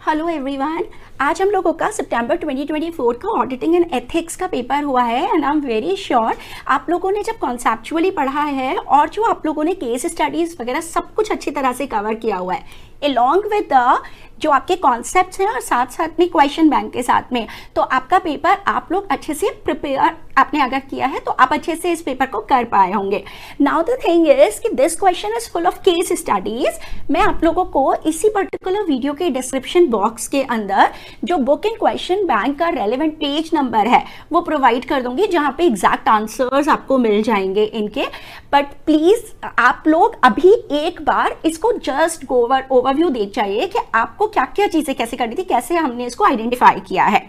Hello everyone, आज हम लोगों का सितंबर 2024 का ऑडिटिंग एंड एथिक्स का पेपर हुआ है and I am very sure आप लोगों ने जब कॉन्सेप्चुअली पढ़ा है और जो आप लोगों ने केस स्टडीज वगैरह सब कुछ अच्छी तरह से कवर किया हुआ है along with the जो आपके कॉन्सेप्ट्स हैं और साथ साथ में क्वेश्चन बैंक के साथ में, तो आपका पेपर आप लोग अच्छे से प्रिपेयर आपने अगर किया है तो आप अच्छे से इस पेपर को कर पाए होंगे। नाउ द थिंग इज कि this question is full of case studies. मैं आप लोगों को इसी पर्टिकुलर वीडियो के डिस्क्रिप्शन बॉक्स के अंदर जो बुक इन क्वेश्चन बैंक का रेलेवेंट पेज नंबर है वो प्रोवाइड कर दूंगी, जहां पे एग्जैक्ट आंसर्स आपको मिल जाएंगे इनके। बट प्लीज आप लोग अभी एक बार इसको जस्ट ओवरव्यू देख जाइए कि आपको क्या क्या चीजें कैसे करनी थी, कैसे हमने इसको आइडेंटिफाई किया है।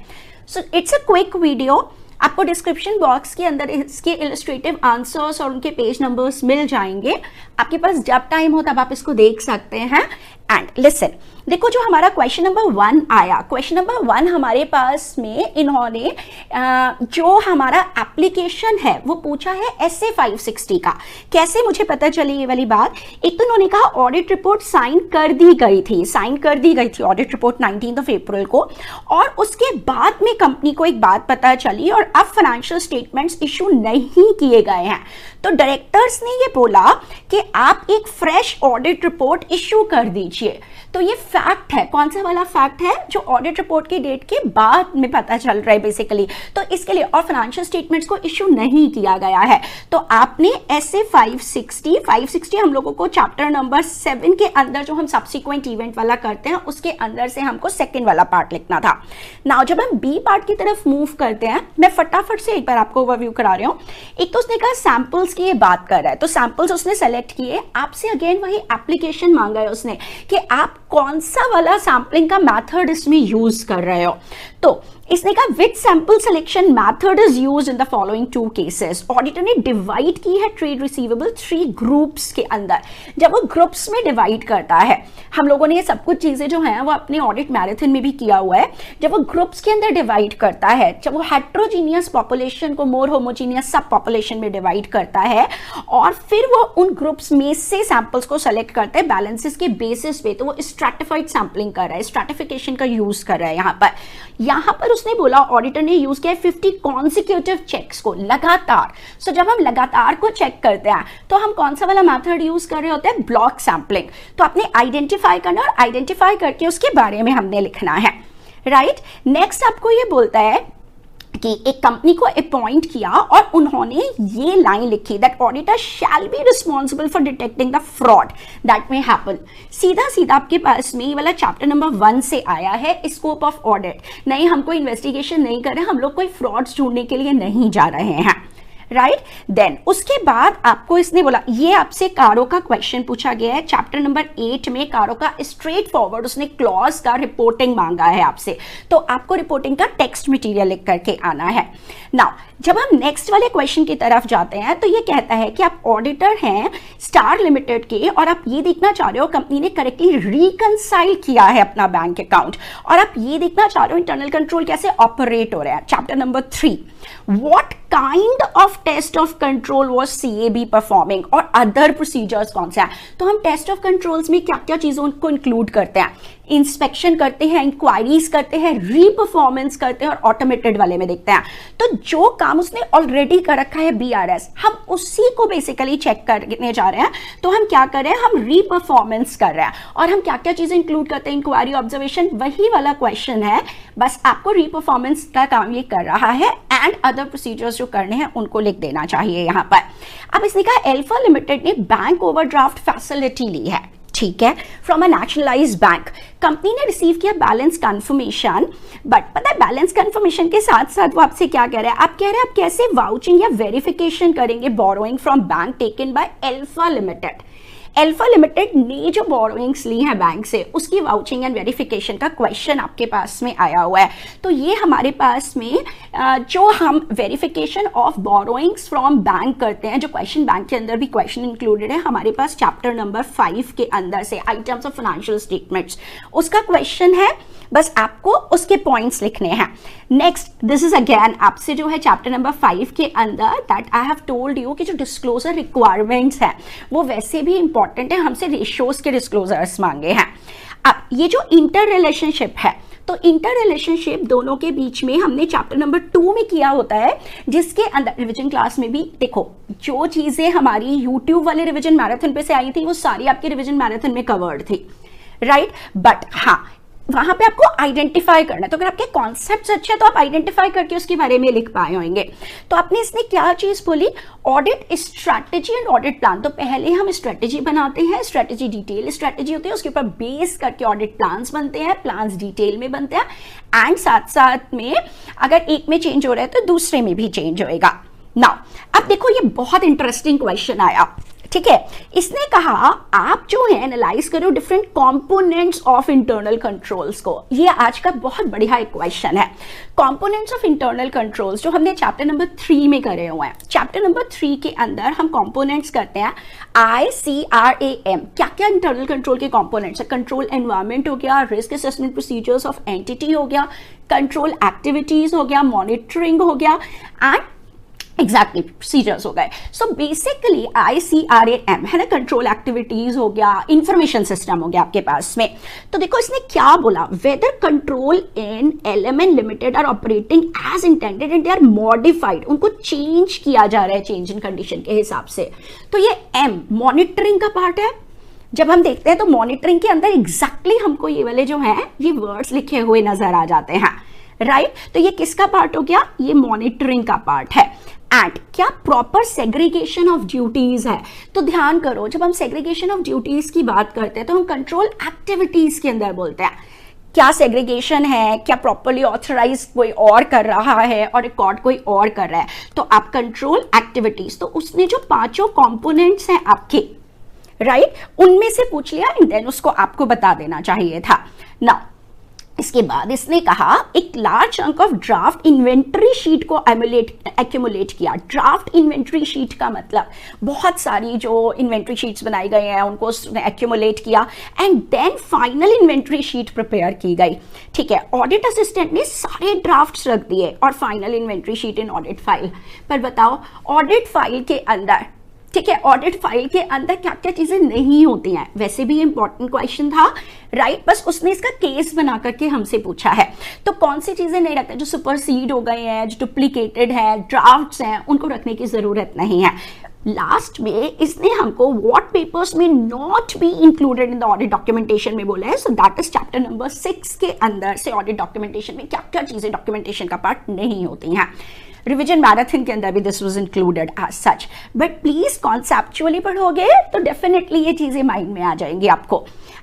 So it's a quick video. आपको डिस्क्रिप्शन बॉक्स के अंदर इसके इलस्ट्रेटिव आंसर्स और उनके पेज नंबर्स मिल जाएंगे। आपके पास जब टाइम हो तब आप इसको देख सकते हैं। एंड लिसन, देखो जो हमारा क्वेश्चन नंबर 1 आया, क्वेश्चन नंबर 1 हमारे पास में इन्होंने जो हमारा एप्लीकेशन है वो पूछा है SA 560 का। कैसे मुझे पता चली ये वाली बात? एक तो उन्होंने कहा ऑडिट रिपोर्ट साइन कर दी गई थी ऑडिट रिपोर्ट 19 अप्रैल को, और उसके बाद में कंपनी को एक बात पता चली और अब फाइनेंशियल स्टेटमेंट्स इशू नहीं किए गए हैं। तो डायरेक्टर्स ने ये बोला कि आप एक फ्रेश ऑडिट रिपोर्ट इशू कर दीजिए। तो ये फैक्ट है, कौन सा वाला फैक्ट है? जो ऑडिट रिपोर्ट की डेट के बाद में पता चल रहा है बेसिकली। तो इसके लिए और फाइनेंशियल स्टेटमेंट्स को इशू नहीं किया गया है। तो आपने SA 560 हम लोगों को चैप्टर नंबर 7 के अंदर जो हम सब्सिक्वेंट इवेंट वाला करते हैं उसके अंदर से हमको सेकेंड वाला पार्ट लिखना था। नाउ जब हम बी पार्ट की तरफ मूव करते हैं, मैं फटाफट से एक बार आपको ओवरव्यू करा रही हूं। एक तो उसने कहा सैंपल्स की ये बात कर रहा है, तो सैंपल्स उसने सेलेक्ट किए। आपसे अगेन वही एप्लीकेशन मांगा है उसने कि आप कौन सा वाला सैम्पलिंग का मेथड इसमें यूज कर रहे हो। तो इसने कहा which sample selection method is used in the following 2 cases. Auditor ने डिवाइड की है ट्रेड रिसीवेबल 3 ग्रुप्स के अंदर। जब वो ग्रुप्स में डिवाइड करता है, हम लोगों ने ये सब कुछ चीजें जो हैं वो अपने ऑडिट मैराथन में भी किया हुआ है। जब वो ग्रुप्स के अंदर डिवाइड करता है, जब वो हेट्रोजीनियस पॉपुलेशन को मोर होमोजीनियस सब पॉपुलेशन में डिवाइड करता है और फिर वो उन ग्रुप्स में से सैंपल्स को सेलेक्ट करता है बैलेंसेस के बेसिस पे, तो वो स्ट्रैटिफाइड सैंपलिंग कर रहा है, स्ट्रैटिफिकेशन का यूज कर रहा है। यहाँ पर उसने बोला ऑडिटर ने यूज किया 50 कॉन्सिक्यूटिव चेक्स को लगातार। सो जब हम लगातार को चेक करते हैं तो हम कौन सा वाला मेथड यूज कर रहे होते हैं? Block sampling. तो आपने आइडेंटिफाई करना और आइडेंटिफाई करके उसके बारे में हमने लिखना है, राइट। नेक्स्ट आपको ये बोलता है कि एक कंपनी को अपॉइंट किया और उन्होंने ये लाइन लिखी that auditor shall be responsible for detecting the fraud that may happen. सीधा आपके पास में ये वाला चैप्टर नंबर 1 से आया है, स्कोप ऑफ ऑडिट। नहीं, हम कोई इन्वेस्टिगेशन नहीं कर रहे, हम लोग कोई फ्रॉड्स ढूंढने के लिए नहीं जा रहे हैं, राइट। देन उसके बाद आपको इसने बोला, ये आपसे कारो का क्वेश्चन पूछा गया है चैप्टर नंबर 8 में। कारो का स्ट्रेट फॉरवर्ड उसने क्लॉज का रिपोर्टिंग मांगा है आपसे, तो आपको रिपोर्टिंग का टेक्स्ट मटेरियल लिख करके आना है। नाउ जब हम नेक्स्ट वाले क्वेश्चन की तरफ जाते हैं तो ये कहता है कि आप ऑडिटर हैं स्टार लिमिटेड के और आप ये देखना चाह रहे हो कंपनी ने करेक्टली रिकंसाइल किया है अपना बैंक अकाउंट, और आप ये देखना चाह रहे हो इंटरनल कंट्रोल कैसे ऑपरेट हो रहा है। Chapter number 3, what kind of test of control was CAB performing और अदर प्रोसीजर्स कौन से हैं। तो हम टेस्ट ऑफ कंट्रोल्स में क्या क्या चीजों को इंक्लूड करते हैं? इंस्पेक्शन करते हैं, इंक्वायरीज करते हैं, रीपरफॉर्मेंस करते हैं और ऑटोमेटेड वाले में देखते हैं। तो जो काम उसने ऑलरेडी कर रखा है BRS, हम उसी को बेसिकली चेक करने जा रहे हैं। तो हम क्या कर रहे हैं? हम रीपरफॉर्मेंस कर रहे हैं। और हम क्या क्या चीजें इंक्लूड करते हैं? इंक्वायरी, ऑब्जर्वेशन, वही वाला क्वेश्चन है, बस आपको रीपरफॉर्मेंस का काम ये कर रहा है एंड अदर प्रोसीजर्स जो करने हैं उनको लिख देना चाहिए यहाँ पर। अब इसने कहा अल्फा लिमिटेड ने बैंक ओवरड्राफ्ट फैसिलिटी ली है, ठीक है, from a nationalised bank. Company ने रिसीव किया बैलेंस कंफर्मेशन, बट पता है बैलेंस कंफर्मेशन के साथ साथ वो आपसे क्या कह रहा है? आप कह रहे हैं आप कैसे वाउचिंग या वेरिफिकेशन करेंगे borrowing from bank taken by alpha limited. Alpha limited ने जो बोरोइंग्स ली है बैंक से उसकी वाउचिंग एंड वेरिफिकेशन का क्वेश्चन आपके पास में आया हुआ है। तो ये हमारे पास में जो हम verification of borrowings from bank करते हैं, जो क्वेश्चन बैंक के अंदर भी क्वेश्चन इंक्लूडेड है हमारे पास चैप्टर नंबर 5 के अंदर से, आइटम्स ऑफ फाइनेंशियल स्टेटमेंट्स, उसका क्वेश्चन है। बस आपको उसके पॉइंट्स लिखने हैं। नेक्स्ट, दिस इज अगेन आपसे जो है चैप्टर नंबर 5 के अंदर that I have told you कि जो डिस्क्लोजर रिक्वायरमेंट्स हैं वो वैसे भी इंपॉर्टेंट है, हमसे रेशियोज के डिस्क्लोजर्स मांगे हैं। अब ये जो इंटर रिलेशनशिप है, तो इंटर रिलेशनशिप दोनों के बीच में हमने चैप्टर नंबर 2 में किया होता है, जिसके अंदर रिवीजन क्लास में भी देखो जो चीजें हमारी यूट्यूब वाले रिवीजन मैराथन पे से आई थी वो सारी आपके रिवीजन मैराथन में कवर्ड थी, राइट। बट हाँ, वहां पे आपको आइडेंटिफाई करना है, तो अगर आपके कॉन्सेप्ट्स अच्छे हैं तो आप आइडेंटिफाई करके उसके बारे में लिख पाए होंगे। तो आपने इसने क्या चीज बोली, audit strategy and audit plan. तो पहले हम स्ट्रैटेजी बनाते हैं, स्ट्रैटेजी डिटेल स्ट्रैटेजी होती है, उसके ऊपर बेस करके ऑडिट प्लान्स बनते हैं, प्लान्स डिटेल में बनते हैं, एंड साथ साथ में अगर एक में चेंज हो रहा है तो दूसरे में भी चेंज होएगा। नाउ अब देखो ये बहुत इंटरेस्टिंग क्वेश्चन आया, ठीक है। इसने कहा आप जो है एनालाइज करो different components of internal controls को। ये आज का बहुत बढ़िया एक क्वेश्चन है। कंपोनेंट्स ऑफ इंटरनल कंट्रोल्स जो हमने चैप्टर नंबर 3 में करे हुए हैं, चैप्टर नंबर 3 के अंदर हम कंपोनेंट्स करते हैं ICRAM। क्या क्या इंटरनल कंट्रोल के कंपोनेंट्स है, कंट्रोल एनवायरनमेंट हो गया, risk assessment procedures of entity हो गया, कंट्रोल एक्टिविटीज हो गया, मॉनिटरिंग हो गया, एंड एग्जैक्टली प्रोसीजर्स हो गए। सो बेसिकली ICRAM है ना, कंट्रोल एक्टिविटीज हो गया, इंफॉर्मेशन सिस्टम हो गया आपके पास में। तो देखो इसने क्या बोला, whether control in LMN limited are operating as intended and they are modified, उनको चेंज किया जा रहा है चेंज इन कंडीशन के हिसाब से। तो ये M मॉनिटरिंग का पार्ट है। जब हम देखते हैं तो मॉनिटरिंग के अंदर एग्जैक्टली हमको ये वाले जो है ये वर्ड्स लिखे हुए नजर आ जाते हैं, राइट। तो ये किसका पार्ट हो गया, ये मॉनिटरिंग का पार्ट है। एंड क्या प्रॉपर सेग्रीगेशन ऑफ ड्यूटीज है। तो ध्यान करो, जब हम सेग्रीगेशन ऑफ ड्यूटीज की बात करते हैं तो हम कंट्रोल एक्टिविटीज के अंदर बोलते हैं क्या सेग्रीगेशन है, क्या प्रॉपरली ऑथराइज कोई और कर रहा है और रिकॉर्ड कोई और कर रहा है। तो आप कंट्रोल एक्टिविटीज, तो उसने जो 5 कंपोनेंट्स हैं आपके, राइट, उनमें से पूछ लिया एंड देन उसको आपको बता देना चाहिए था ना। इसके बाद इसने कहा एक large chunk of draft inventory sheet को एक्यूमुलेट किया। ड्राफ्ट इन्वेंट्री शीट का मतलब बहुत सारी जो इन्वेंट्री शीट्स बनाई गई हैं उनको उसने एक्यूमुलेट किया and then final inventory sheet prepare की गई, ठीक है। ऑडिट असिस्टेंट ने सारे ड्राफ्ट्स रख दिए और final inventory sheet in audit file. पर बताओ ऑडिट फाइल के अंदर, ठीक है, ऑडिट फाइल के अंदर क्या क्या चीजें नहीं होती हैं। वैसे भी इंपॉर्टेंट क्वेश्चन था, राइट, बस उसने इसका केस बना करके हमसे पूछा है। तो कौन सी चीजें नहीं रखते, जो सुपरसीड हो गए हैं, जो डुप्लीकेटेड है, ड्राफ्ट्स हैं, उनको रखने की जरूरत नहीं है। लास्ट में इसने हमको व्हाट पेपर्स में not be included in the audit documentation में बोला है। So that is chapter number 6 के अंदर से ऑडिट डॉक्यूमेंटेशन में क्या क्या चीजें डॉक्यूमेंटेशन का पार्ट नहीं होती हैं। रिवीजन मैराथन के अंदर भी this was included as such, but please conceptually पढ़ोगे तो डेफिनेटली ये चीजें माइंड में आ जाएंगी आपको।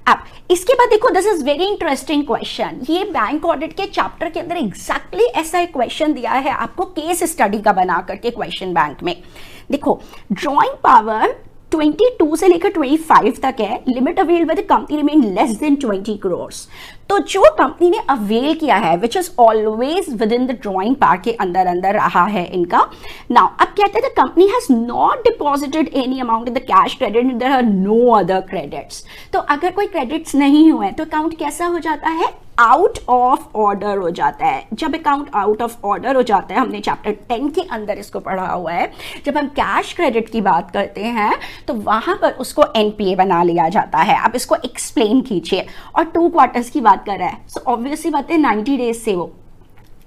अब इसके बाद देखो this is very interesting question. ये बैंक ऑडिट के चैप्टर के अंदर एग्जैक्टली ऐसा एक क्वेश्चन दिया है आपको केस स्टडी का बना करके क्वेश्चन बैंक में। देखो ड्रॉइंग पावर 22 से लेकर 25 तक है, limit avail by the company remain less than 20 crores. तो जो कंपनी ने अवेल किया है which is always with in the drawing part के अंदर अंदर रहा है इनका। नाउ अब कहते हैं the company has not deposited any amount in the cash credit, there are no other credits. तो अगर कोई क्रेडिट्स नहीं हुए तो अकाउंट कैसा हो जाता है, आउट ऑफ ऑर्डर हो जाता है। जब अकाउंट आउट ऑफ ऑर्डर हो जाता है, हमने चैप्टर 10 के अंदर इसको पढ़ा हुआ है, जब हम कैश क्रेडिट की बात करते हैं तो वहां पर उसको NPA बना लिया जाता है। अब इसको एक्सप्लेन कीजिए, और 2 क्वार्टर्स की बात कर रहा है, सो ऑब्वियसली बात है 90 डेज से वो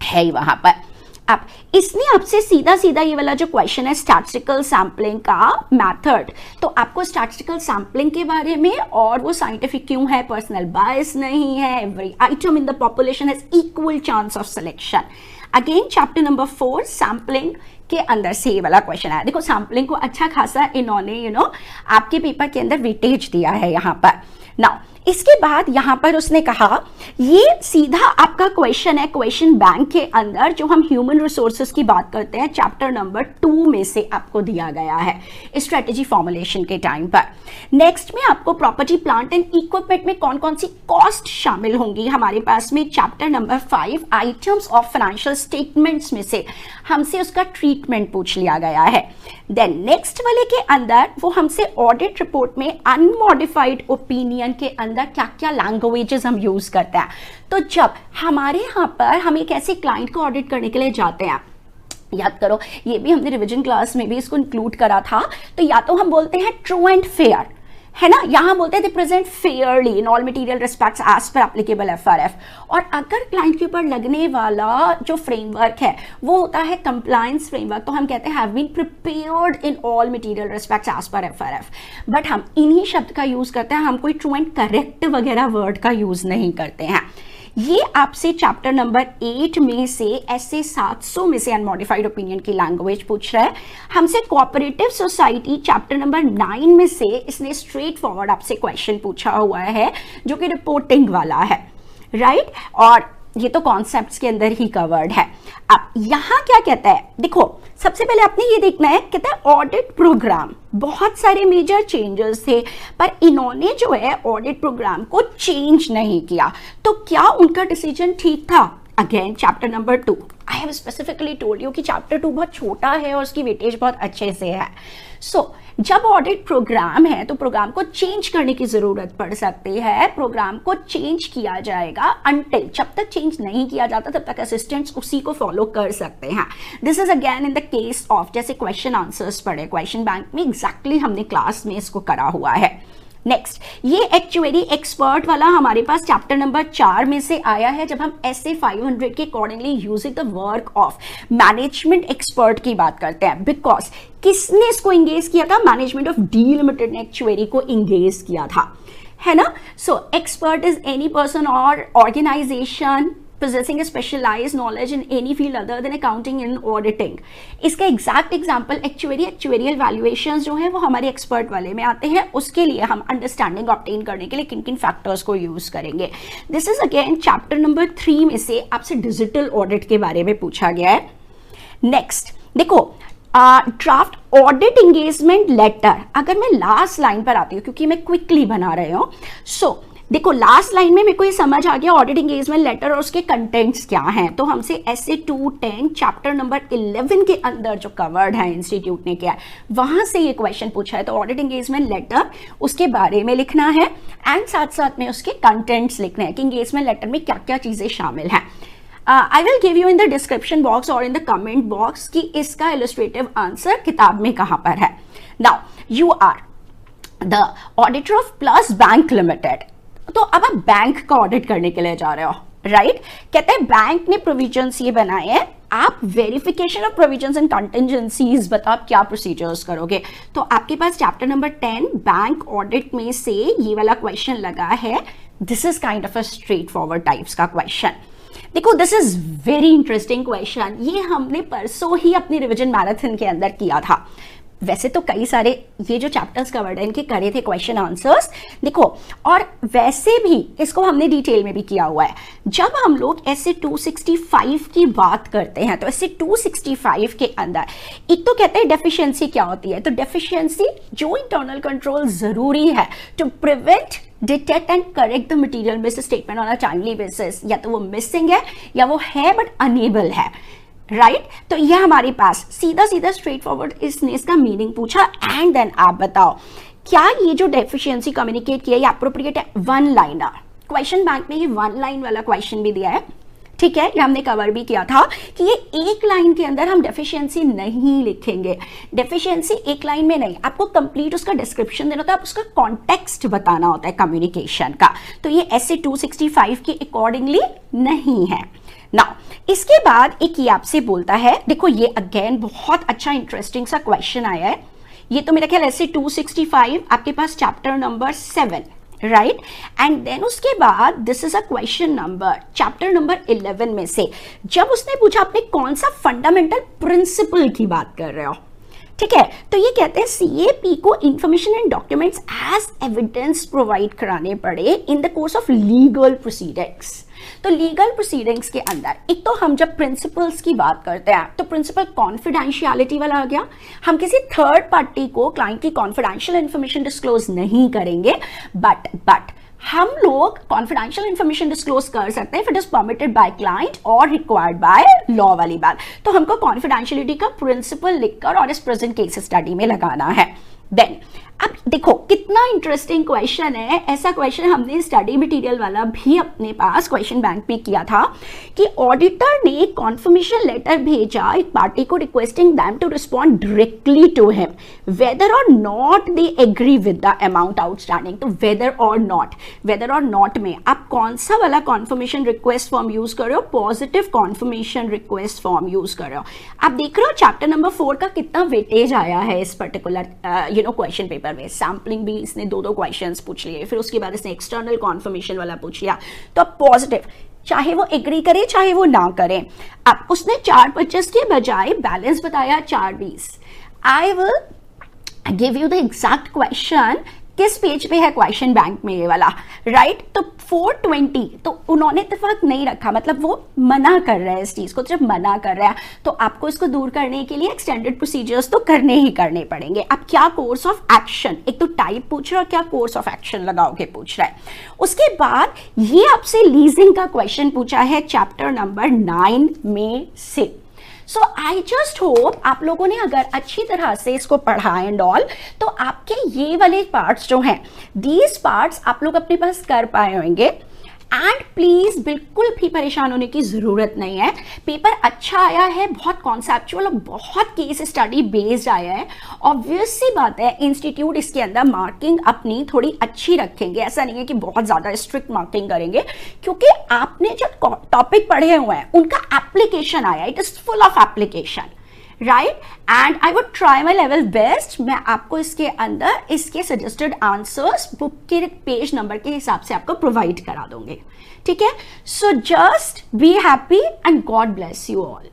है ही वहां पर। अब इसने आपसे सीधा सीधा ये वाला जो क्वेश्चन है स्टैटिस्टिकल सैम्पलिंग का मेथड, तो आपको स्टैटिस्टिकल सैम्पलिंग के बारे में, और वो साइंटिफिक क्यों है, पर्सनल बायस नहीं है, every item in the population has equal chance of selection. Again chapter number 4 sampling के अंदर से ये वाला क्वेश्चन है। देखो सैम्पलिंग को अच्छा खासा इन्होंने आपके पेपर के अंदर वेटेज दिया है यहाँ पर। नाउ इसके बाद यहां पर उसने कहा ये सीधा आपका क्वेश्चन है क्वेश्चन बैंक के अंदर, जो हम ह्यूमन रिसोर्सेज की बात करते हैं चैप्टर नंबर 2 में से आपको दिया गया है स्ट्रेटेजी फॉर्मुलेशन के टाइम पर। नेक्स्ट में आपको प्रॉपर्टी प्लांट एंड इक्विपमेंट में कौन कौन सी कॉस्ट शामिल होंगी हमारे पास में chapter number 5 items of financial statements में से हमसे उसका ट्रीटमेंट पूछ लिया गया है। देन नेक्स्ट वाले के अंदर वो हमसे ऑडिट रिपोर्ट में अनमॉडिफाइड ओपिनियन के अंदर क्या क्या लैंग्वेजेस हम यूज करते हैं। तो जब हमारे यहाँ पर हम एक ऐसे क्लाइंट को ऑडिट करने के लिए जाते हैं, याद करो ये भी हमने रिवीजन क्लास में भी इसको इंक्लूड करा था, तो या तो हम बोलते हैं ट्रू एंड फेयर, है ना, यहां बोलते हैं they present fairly in all material respects as per applicable FRF. और अगर क्लाइंट के ऊपर लगने वाला जो फ्रेमवर्क है वो होता है कंप्लायंस फ्रेमवर्क, तो हम कहते हैं have been prepared in all material respects as per FRF. But हम इन्हीं शब्द का यूज करते हैं, हम कोई ट्रू एंड करेक्ट वगैरह वर्ड का यूज नहीं करते हैं। ये आपसे चैप्टर नंबर 8 में से ऐसे 700 में से अनमॉडिफाइड ओपिनियन की लैंग्वेज पूछ रहा है। हमसे कोऑपरेटिव सोसाइटी चैप्टर नंबर 9 में से इसने स्ट्रेट फॉरवर्ड आपसे क्वेश्चन पूछा हुआ है जो कि रिपोर्टिंग वाला है, राइट। और ये तो कॉन्सेप्ट्स के अंदर ही कवर्ड है। अब यहां क्या कहता है, देखो सबसे पहले आपने ये देखना है, कहता है ऑडिट प्रोग्राम, बहुत सारे मेजर चेंजेस थे पर इन्होंने जो है ऑडिट प्रोग्राम को चेंज नहीं किया, तो क्या उनका डिसीजन ठीक था? Again chapter number 2, I have specifically told you कि चैप्टर 2 बहुत छोटा है और उसकी वेटेज बहुत अच्छे से है। सो जब ऑडिट प्रोग्राम है तो प्रोग्राम को चेंज करने की जरूरत पड़ सकती है, प्रोग्राम को चेंज किया जाएगा अनटिल, जब तक चेंज नहीं किया जाता तब तक असिस्टेंट्स उसी को फॉलो कर सकते हैं। This is again in the case of जैसे क्वेश्चन आंसर्स पढ़े क्वेश्चन बैंक में, एग्जैक्टली हमने क्लास में इसको करा हुआ है। नेक्स्ट, ये एक्चुअली एक्सपर्ट वाला हमारे पास चैप्टर नंबर 4 में से आया है, जब हम SA 500 के accordingly using the work of management expert की बात करते हैं। बिकॉज किसने इसको इंगेज किया था? मैनेजमेंट ऑफ डी लिमिटेड ने एक्चुअली को इंगेज किया था, है ना। सो एक्सपर्ट इज एनी पर्सन और organisation possessing a specialized knowledge in any field other than accounting and auditing। इसका एग्जैक्ट एग्जांपल एक्चुअरियल वैल्यूएशंस जो है वो हमारे एक्सपर्ट वाले में आते हैं। उसके लिए हम अंडरस्टैंडिंग ऑब्टेन करने के लिए किन किन फैक्टर्स को यूज करेंगे। This is again chapter number 3 में से आपसे डिजिटल ऑडिट के बारे में पूछा गया है। नेक्स्ट देखो, ड्राफ्ट ऑडिट एंगेजमेंट लेटर, अगर मैं लास्ट लाइन पर आती हूँ क्योंकि मैं क्विकली बना रही हूँ, सो देखो लास्ट लाइन में मेरे को ये समझ आ गया ऑडिट एंगेजमेंट लेटर और उसके कंटेंट्स क्या हैं। तो हमसे SA 210 चैप्टर नंबर 11 के अंदर जो कवर्ड है इंस्टीट्यूट ने किया है, वहां से ये क्वेश्चन पूछा है। तो ऑडिट एंगेजमेंट लेटर उसके बारे में लिखना है एंड साथ साथ में उसके कंटेंट्स लिखने हैं कि एंगेजमेंट लेटर में क्या क्या चीजें शामिल हैं। I will give you in the description box और इन द कमेंट बॉक्स कि इसका इलस्ट्रेटिव आंसर किताब में कहां पर है। Now you are the auditor of Plus Bank Limited, तो अब आप बैंक का ऑडिट करने के लिए जा रहे हो, राइट। कहते हैं बैंक ने प्रोविजंस ये बनाए हैं, आप verification of provisions and contingencies बताओ आप क्या प्रोसीजर्स करोगे। तो आपके पास चैप्टर नंबर 10 बैंक ऑडिट में से ये वाला क्वेश्चन लगा है। This is kind of a straight forward types का क्वेश्चन। देखो this is very interesting question, ये हमने परसों ही अपनी रिविजन मैराथन के अंदर किया था। वैसे तो कई सारे ये जो चैप्टर्स कवर्ड है इनके करे थे क्वेश्चन आंसर्स, देखो, और वैसे भी इसको हमने डिटेल में भी किया हुआ है। जब हम लोग SA 265 की बात करते हैं तो SA 265 के अंदर एक तो कहते हैं डेफिशिएंसी क्या होती है। तो डेफिशिएंसी जो इंटरनल कंट्रोल जरूरी है to prevent, detect and correct the material misstatement on a timely basis, या तो वो मिसिंग है या वो है बट अनेबल है, राइट। तो यह हमारे पास सीधा सीधा स्ट्रेट फॉरवर्ड इसने इसका मीनिंग पूछा एंड देन आप बताओ क्या ये जो डेफिशिएंसी कम्युनिकेट किया ये अप्रोप्रिएट है। वन लाइनर क्वेश्चन बैंक में ये वन लाइन वाला क्वेश्चन भी दिया है, ठीक है। ये हमने कवर भी किया था कि ये एक लाइन के अंदर हम डेफिशिएंसी नहीं लिखेंगे। डेफिशिएंसी एक लाइन में नहीं, आपको कंप्लीट उसका डिस्क्रिप्शन देना होता है, उसका कॉन्टेक्स्ट बताना होता है कम्युनिकेशन का। तो ये SA 265 के अकॉर्डिंगली नहीं है। नाउ इसके बाद एक ये आपसे बोलता है, देखो ये अगेन बहुत अच्छा इंटरेस्टिंग सा क्वेश्चन आया है। ये तो मेरा ख्याल SA 265 आपके पास chapter number 7, right. And then उसके बाद this is a question number chapter number 11 में से, जब उसने पूछा आपने कौन सा फंडामेंटल प्रिंसिपल की बात कर रहे हो, ठीक है। तो ये कहते हैं CAP को information and documents as evidence provide कराने पड़े in the course of legal proceedings. तो लीगल प्रोसीडिंग्स के अंदर एक तो हम जब प्रिंसिपल्स की बात करते हैं तो प्रिंसिपल कॉन्फिडेंशियलिटी वाला आ गया, हम किसी थर्ड पार्टी को क्लाइंट की कॉन्फिडेंशियल इंफॉर्मेशन डिस्क्लोज नहीं करेंगे, बट हम लोग कॉन्फिडेंशियल इंफॉर्मेशन डिस्क्लोज कर सकते हैं if it is permitted by client और रिक्वायर्ड बाय लॉ वाली बात। तो हमको कॉन्फिडेंशियलिटी का प्रिंसिपल लिखकर और इस प्रेजेंट केस स्टडी में लगाना है। देन अब देखो कितना इंटरेस्टिंग क्वेश्चन है। ऐसा क्वेश्चन हमने स्टडी मटेरियल वाला भी अपने पास क्वेश्चन बैंक में किया था कि ऑडिटर ने कॉन्फर्मेशन लेटर भेजा एक पार्टी को requesting them to respond directly to him whether or not they agree with the amount outstanding. तो वेदर और नॉट में आप कौन सा वाला कॉन्फर्मेशन रिक्वेस्ट फॉर्म यूज कर रहे हो? Positive conformation request form use कर रहे हो। आप देख रहे हो चैप्टर नंबर 4 का कितना वेटेज आया है इस पर्टिकुलर क्वेश्चन पेपर में। सैम्पलिंग भी इसने 2 क्वेश्चंस पूछ लिए, फिर उसके बाद इसने एक्सटर्नल कॉन्फर्मेशन वाला पूछ लिया। तो अब पॉजिटिव, चाहे वो एग्री करे चाहे वो ना करे। अब उसने 425 के बजाय बैलेंस बताया 420। I will give you the exact question, किस पेज पे है क्वेश्चन बैंक में ये वाला, राइट? तो 420, तो उन्होंने इत्तेफाक नहीं रखा, मतलब वो मना कर रहा है इस चीज को। जब मना कर रहा है तो आपको इसको दूर करने के लिए एक्सटेंडेड प्रोसीजर्स तो करने ही करने पड़ेंगे। अब क्या कोर्स ऑफ एक्शन, एक तो टाइप पूछ रहा है और क्या कोर्स ऑफ एक्शन लगाओगे पूछ रहा है। उसके बाद ये आपसे लीजिंग का क्वेश्चन पूछा है चैप्टर नंबर 9 में से। सो आई जस्ट होप आप लोगों ने अगर अच्छी तरह से इसको पढ़ा एंड ऑल, तो आपके ये वाले पार्ट्स जो हैं, दीज पार्ट्स आप लोग अपने पास कर पाए होंगे। एंड प्लीज बिल्कुल भी परेशान होने की जरूरत नहीं है। पेपर अच्छा आया है, बहुत कॉन्सेप्चुअल और बहुत केस स्टडी बेस्ड आया है। ऑब्वियस सी बात है इंस्टीट्यूट इसके अंदर मार्किंग अपनी थोड़ी अच्छी रखेंगे, ऐसा नहीं है कि बहुत ज्यादा स्ट्रिक्ट मार्किंग करेंगे, क्योंकि आपने जो टॉपिक पढ़े हुए हैं उनका एप्लीकेशन आया, it is full of application, right? And I would try my level best. मैं आपको इसके अंदर इसके सजेस्टेड आंसर्स बुक के पेज नंबर के हिसाब से आपको प्रोवाइड करा दूंगी, ठीक है? So just be happy and God bless you all.